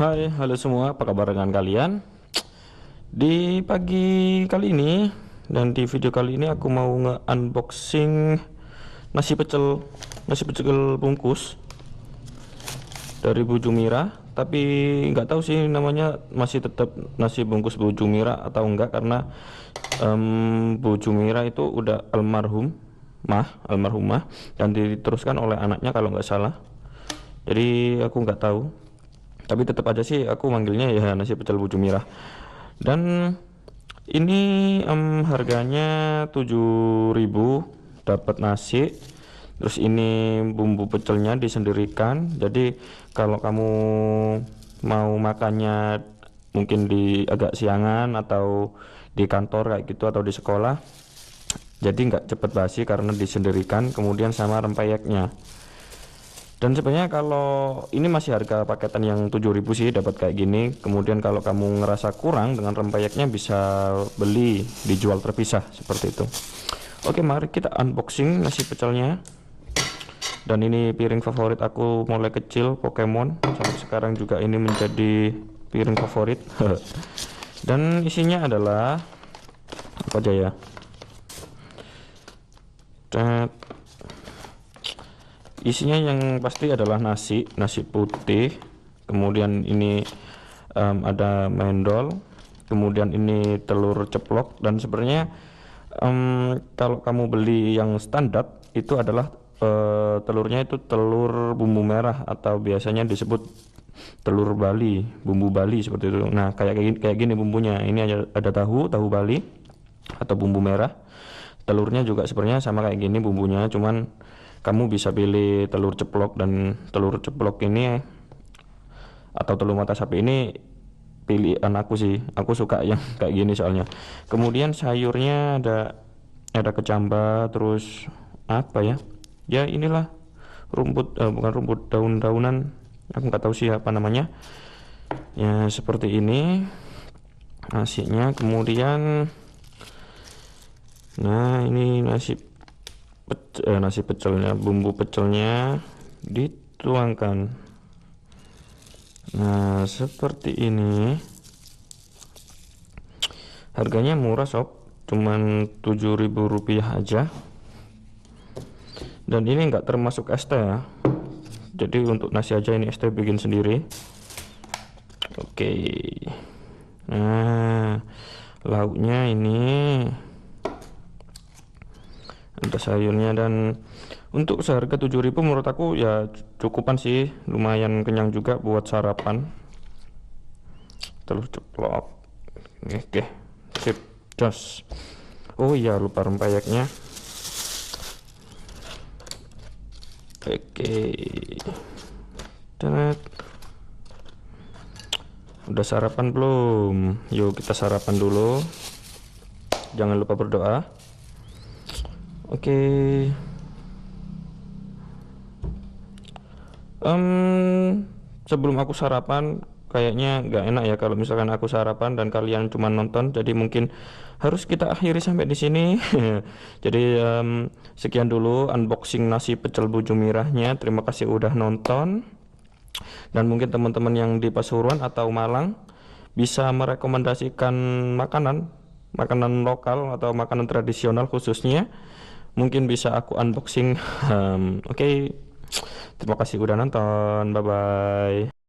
Hai, halo semua, apa kabar dengan kalian? Di pagi kali ini dan di video kali ini aku mau nge-unboxing nasi pecel, nasi pecel bungkus dari Bu Jumira. Tapi nggak tahu sih namanya masih tetap nasi bungkus Bu Jumira atau enggak, karena Bu Jumira itu udah almarhumah dan diteruskan oleh anaknya kalau nggak salah. Jadi aku nggak tahu, tapi tetap aja sih aku manggilnya ya nasi pecel Bu Jumira. Dan ini harganya 7.000 dapat nasi. Terus ini bumbu pecelnya disendirikan. Jadi kalau kamu mau makannya mungkin di agak siangan atau di kantor kayak gitu atau di sekolah, jadi nggak cepet basi karena disendirikan. Kemudian sama rempeyeknya. Dan sebenarnya kalau ini masih harga paketan yang 7.000 sih dapat kayak gini. Kemudian kalau kamu ngerasa kurang dengan rempeyeknya bisa beli dijual terpisah seperti itu. Oke, mari kita unboxing nasi pecelnya. Dan ini piring favorit aku mulai kecil, Pokemon, sampai sekarang juga ini menjadi piring favorit. Dan isinya adalah apa aja ya? Isinya yang pasti adalah nasi putih, kemudian ini ada mendol, kemudian ini telur ceplok. Dan sebenarnya kalau kamu beli yang standar itu adalah telurnya itu telur bumbu merah atau biasanya disebut telur Bali, bumbu Bali seperti itu. Nah, kayak gini bumbunya. Ini ada tahu Bali atau bumbu merah. Telurnya juga sebenarnya sama kayak gini bumbunya, cuman kamu bisa pilih telur ceplok. Dan telur ceplok ini atau telur mata sapi ini pilihan aku sih, aku suka yang kayak gini soalnya. Kemudian sayurnya ada kecambah, terus apa ya, ya inilah rumput, bukan rumput, daun-daunan, aku nggak tahu sih apa namanya ya. Seperti ini nasinya. Kemudian nah ini nasi pecelnya, bumbu pecelnya dituangkan. Nah seperti ini. Harganya murah sob, cuman 7.000 rupiah aja. Dan ini enggak termasuk ST ya, jadi untuk nasi aja ini ST bikin sendiri. Oke. Nah lauknya ini ada sayurnya. Dan untuk seharga 7.000 menurut aku ya cukupan sih, lumayan kenyang juga buat sarapan. Telur ceplok, oke, sip, jos. Oh iya, lupa rempeyeknya. Oke, dan udah sarapan belum? Yuk kita sarapan dulu, jangan lupa berdoa. Oke. Sebelum aku sarapan, kayaknya nggak enak ya kalau misalkan aku sarapan dan kalian cuma nonton. Jadi mungkin harus kita akhiri sampai di sini. Jadi sekian dulu unboxing nasi pecel Bu Jumirahnya. Terima kasih udah nonton. Dan mungkin teman-teman yang di Pasuruan atau Malang bisa merekomendasikan makanan lokal atau makanan tradisional khususnya, mungkin bisa aku unboxing. Oke. Terima kasih udah nonton, bye bye.